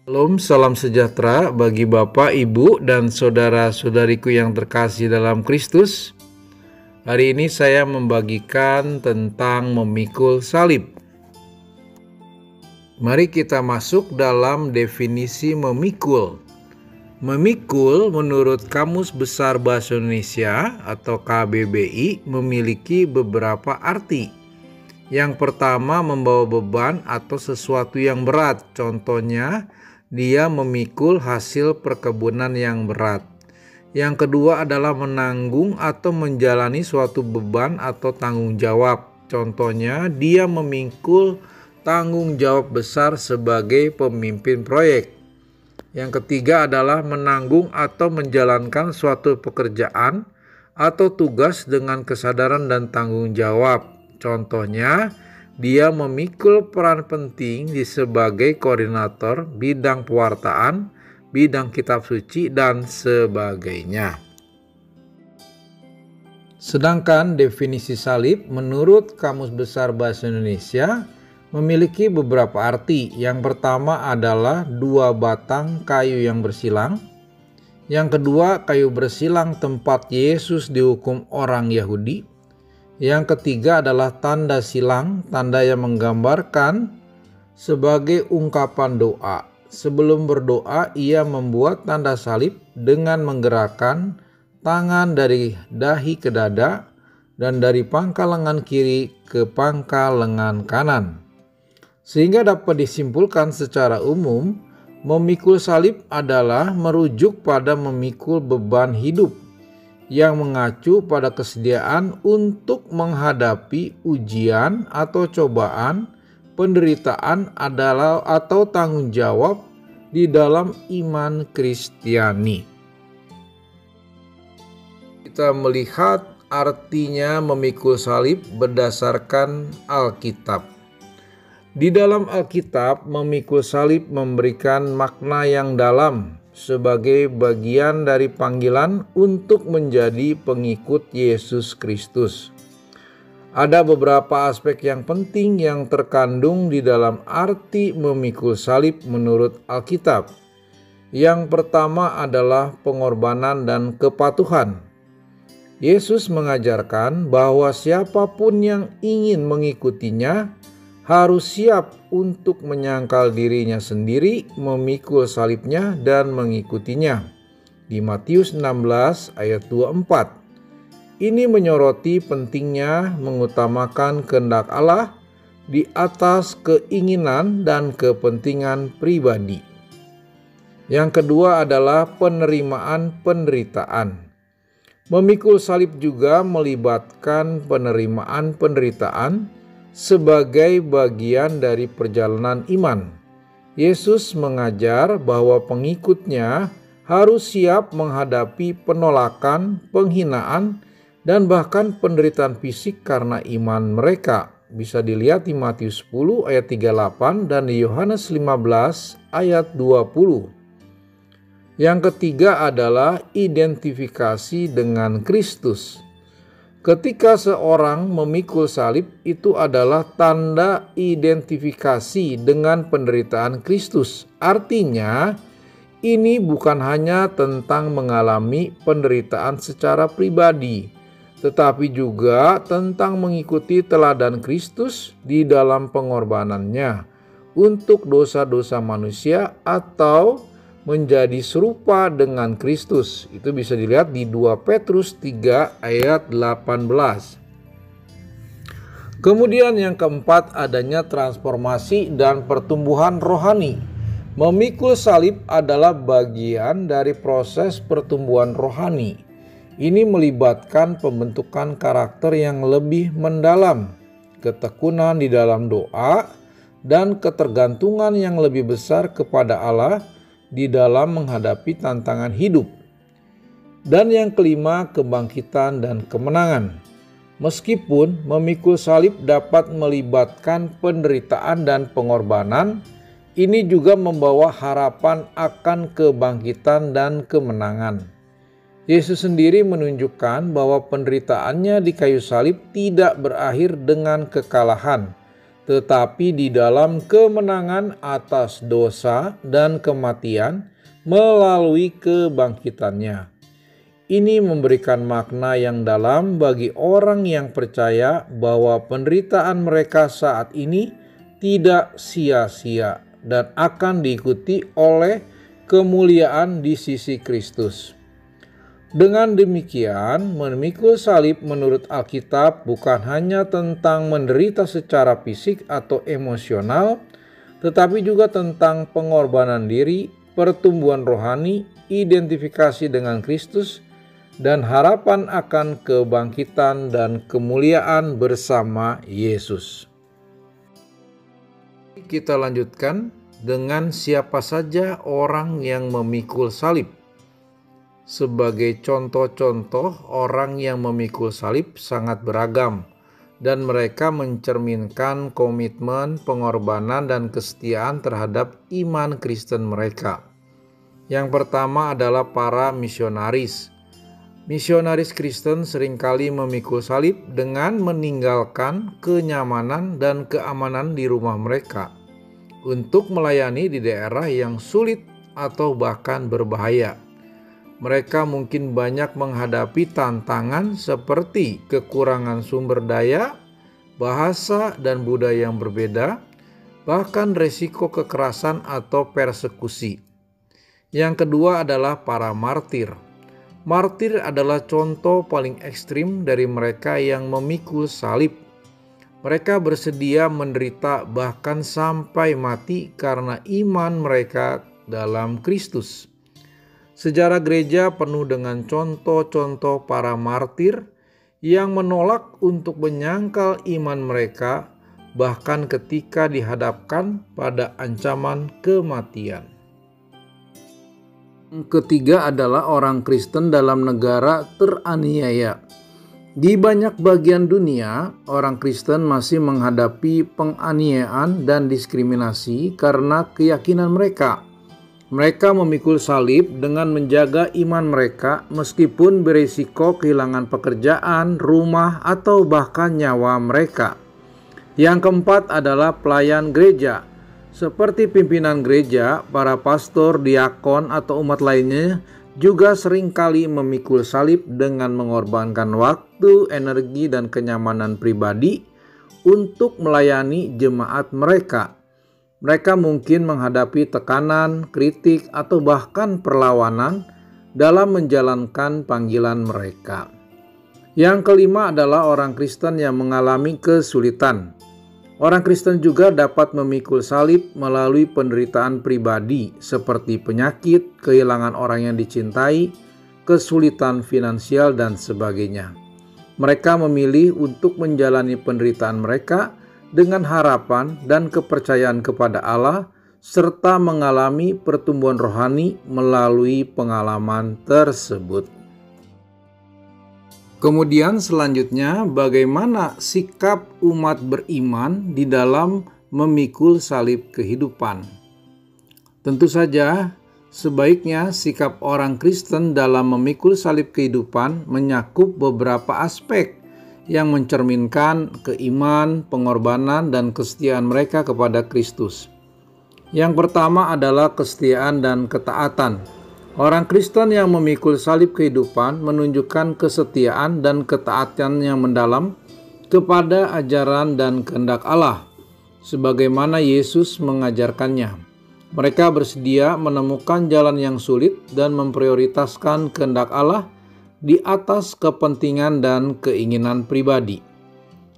Shalom, salam sejahtera bagi Bapak, Ibu, dan saudara-saudariku yang terkasih dalam Kristus. Hari ini saya membagikan tentang memikul salib. Mari kita masuk dalam definisi memikul. Memikul menurut Kamus Besar Bahasa Indonesia atau KBBI memiliki beberapa arti. Yang pertama, membawa beban atau sesuatu yang berat. Contohnya, dia memikul hasil perkebunan yang berat. Yang kedua adalah menanggung atau menjalani suatu beban atau tanggung jawab. Contohnya, dia memikul tanggung jawab besar sebagai pemimpin proyek. Yang ketiga adalah menanggung atau menjalankan suatu pekerjaan atau tugas dengan kesadaran dan tanggung jawab. Contohnya, dia memikul peran penting sebagai koordinator bidang pewartaan, bidang kitab suci, dan sebagainya. Sedangkan definisi salib menurut Kamus Besar Bahasa Indonesia memiliki beberapa arti. Yang pertama adalah 2 batang kayu yang bersilang. Yang kedua, kayu bersilang tempat Yesus dihukum orang Yahudi. Yang ketiga adalah tanda silang, tanda yang menggambarkan sebagai ungkapan doa. Sebelum berdoa, ia membuat tanda salib dengan menggerakkan tangan dari dahi ke dada dan dari pangkal lengan kiri ke pangkal lengan kanan. Sehingga dapat disimpulkan secara umum, memikul salib adalah merujuk pada memikul beban hidup yang mengacu pada kesediaan untuk menghadapi ujian atau cobaan, penderitaan atau tanggung jawab di dalam iman Kristiani. Kita melihat artinya memikul salib berdasarkan Alkitab. Di dalam Alkitab, memikul salib memberikan makna yang dalam sebagai bagian dari panggilan untuk menjadi pengikut Yesus Kristus. Ada beberapa aspek yang penting yang terkandung di dalam arti memikul salib menurut Alkitab. Yang pertama adalah pengorbanan dan kepatuhan. Yesus mengajarkan bahwa siapapun yang ingin mengikutinya harus siap untuk menyangkal dirinya sendiri, memikul salibnya, dan mengikutinya. Di Matius 16 ayat 24. Ini menyoroti pentingnya mengutamakan kehendak Allah di atas keinginan dan kepentingan pribadi. Yang kedua adalah penerimaan penderitaan. Memikul salib juga melibatkan penerimaan penderitaan sebagai bagian dari perjalanan iman. Yesus mengajar bahwa pengikutnya harus siap menghadapi penolakan, penghinaan, dan bahkan penderitaan fisik karena iman mereka. Bisa dilihat di Matius 10 ayat 38 dan di Yohanes 15 ayat 20. Yang ketiga adalah identifikasi dengan Kristus. Ketika seorang memikul salib, itu adalah tanda identifikasi dengan penderitaan Kristus. Artinya, ini bukan hanya tentang mengalami penderitaan secara pribadi, tetapi juga tentang mengikuti teladan Kristus di dalam pengorbanannya untuk dosa-dosa manusia atau menjadi serupa dengan Kristus. Itu bisa dilihat di 2 Petrus 3 ayat 18. Kemudian yang keempat, adanya transformasi dan pertumbuhan rohani. Memikul salib adalah bagian dari proses pertumbuhan rohani. Ini melibatkan pembentukan karakter yang lebih mendalam, ketekunan di dalam doa, dan ketergantungan yang lebih besar kepada Allah di dalam menghadapi tantangan hidup. Dan yang kelima, kebangkitan dan kemenangan. Meskipun memikul salib dapat melibatkan penderitaan dan pengorbanan, ini juga membawa harapan akan kebangkitan dan kemenangan. Yesus sendiri menunjukkan bahwa penderitaannya di kayu salib tidak berakhir dengan kekalahan, tetapi di dalam kemenangan atas dosa dan kematian melalui kebangkitannya. Ini memberikan makna yang dalam bagi orang yang percaya bahwa penderitaan mereka saat ini tidak sia-sia dan akan diikuti oleh kemuliaan di sisi Kristus. Dengan demikian, memikul salib menurut Alkitab bukan hanya tentang menderita secara fisik atau emosional, tetapi juga tentang pengorbanan diri, pertumbuhan rohani, identifikasi dengan Kristus, dan harapan akan kebangkitan dan kemuliaan bersama Yesus. Kita lanjutkan dengan siapa saja orang yang memikul salib. Sebagai contoh-contoh, orang yang memikul salib sangat beragam, dan mereka mencerminkan komitmen, pengorbanan, dan kesetiaan terhadap iman Kristen mereka. Yang pertama adalah para misionaris. Misionaris Kristen seringkali memikul salib dengan meninggalkan kenyamanan dan keamanan di rumah mereka untuk melayani di daerah yang sulit atau bahkan berbahaya. Mereka mungkin banyak menghadapi tantangan seperti kekurangan sumber daya, bahasa dan budaya yang berbeda, bahkan resiko kekerasan atau persekusi. Yang kedua adalah para martir. Martir adalah contoh paling ekstrim dari mereka yang memikul salib. Mereka bersedia menderita bahkan sampai mati karena iman mereka dalam Kristus. Sejarah gereja penuh dengan contoh-contoh para martir yang menolak untuk menyangkal iman mereka bahkan ketika dihadapkan pada ancaman kematian. Ketiga adalah orang Kristen dalam negara teraniaya. Di banyak bagian dunia, orang Kristen masih menghadapi penganiayaan dan diskriminasi karena keyakinan mereka. Mereka memikul salib dengan menjaga iman mereka meskipun berisiko kehilangan pekerjaan, rumah, atau bahkan nyawa mereka. Yang keempat adalah pelayan gereja. Seperti pimpinan gereja, para pastor, diakon, atau umat lainnya juga seringkali memikul salib dengan mengorbankan waktu, energi, dan kenyamanan pribadi untuk melayani jemaat mereka. Mereka mungkin menghadapi tekanan, kritik, atau bahkan perlawanan dalam menjalankan panggilan mereka. Yang kelima adalah orang Kristen yang mengalami kesulitan. Orang Kristen juga dapat memikul salib melalui penderitaan pribadi seperti penyakit, kehilangan orang yang dicintai, kesulitan finansial, dan sebagainya. Mereka memilih untuk menjalani penderitaan mereka dengan harapan dan kepercayaan kepada Allah, serta mengalami pertumbuhan rohani melalui pengalaman tersebut. Kemudian selanjutnya, bagaimana sikap umat beriman di dalam memikul salib kehidupan? Tentu saja, sebaiknya sikap orang Kristen dalam memikul salib kehidupan menyakup beberapa aspek yang mencerminkan keiman, pengorbanan, dan kesetiaan mereka kepada Kristus. Yang pertama adalah kesetiaan dan ketaatan. Orang Kristen yang memikul salib kehidupan menunjukkan kesetiaan dan ketaatan yang mendalam kepada ajaran dan kehendak Allah, sebagaimana Yesus mengajarkannya. Mereka bersedia menemukan jalan yang sulit dan memprioritaskan kehendak Allah di atas kepentingan dan keinginan pribadi.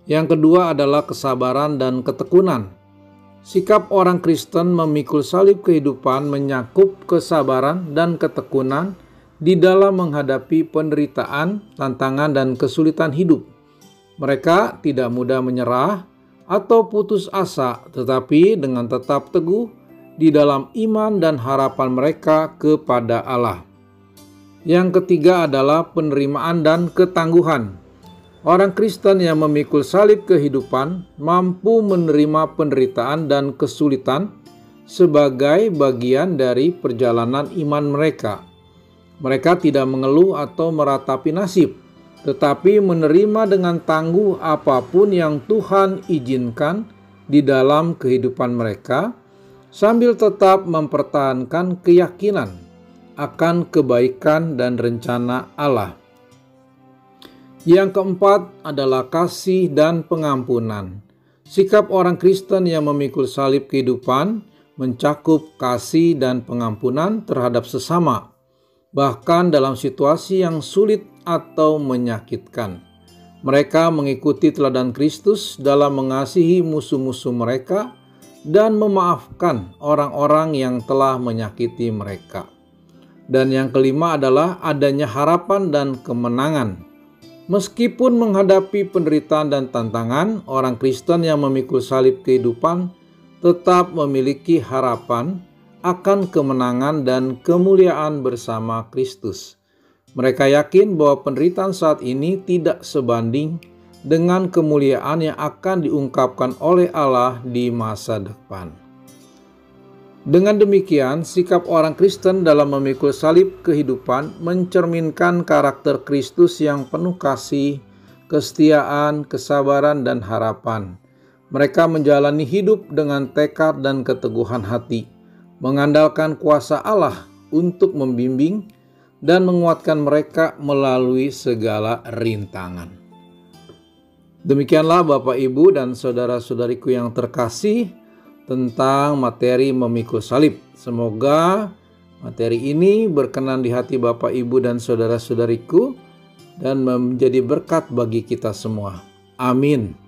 Yang kedua adalah kesabaran dan ketekunan. Sikap orang Kristen memikul salib kehidupan menyakup kesabaran dan ketekunan di dalam menghadapi penderitaan, tantangan, dan kesulitan hidup. Mereka tidak mudah menyerah atau putus asa, tetapi dengan tetap teguh di dalam iman dan harapan mereka kepada Allah. Yang ketiga adalah penerimaan dan ketangguhan. Orang Kristen yang memikul salib kehidupan mampu menerima penderitaan dan kesulitan sebagai bagian dari perjalanan iman mereka. Mereka tidak mengeluh atau meratapi nasib, tetapi menerima dengan tangguh apapun yang Tuhan izinkan di dalam kehidupan mereka, sambil tetap mempertahankan keyakinan akan kebaikan dan rencana Allah. Yang keempat adalah kasih dan pengampunan. Sikap orang Kristen yang memikul salib kehidupan mencakup kasih dan pengampunan terhadap sesama, bahkan dalam situasi yang sulit atau menyakitkan. Mereka mengikuti teladan Kristus dalam mengasihi musuh-musuh mereka dan memaafkan orang-orang yang telah menyakiti mereka. Dan yang kelima adalah adanya harapan dan kemenangan. Meskipun menghadapi penderitaan dan tantangan, orang Kristen yang memikul salib kehidupan tetap memiliki harapan akan kemenangan dan kemuliaan bersama Kristus. Mereka yakin bahwa penderitaan saat ini tidak sebanding dengan kemuliaan yang akan diungkapkan oleh Allah di masa depan. Dengan demikian, sikap orang Kristen dalam memikul salib kehidupan mencerminkan karakter Kristus yang penuh kasih, kesetiaan, kesabaran, dan harapan. Mereka menjalani hidup dengan tekad dan keteguhan hati, mengandalkan kuasa Allah untuk membimbing dan menguatkan mereka melalui segala rintangan. Demikianlah Bapak, Ibu, dan saudara-saudariku yang terkasih tentang materi memikul salib. Semoga materi ini berkenan di hati Bapak, Ibu, dan saudara-saudariku dan menjadi berkat bagi kita semua. Amin.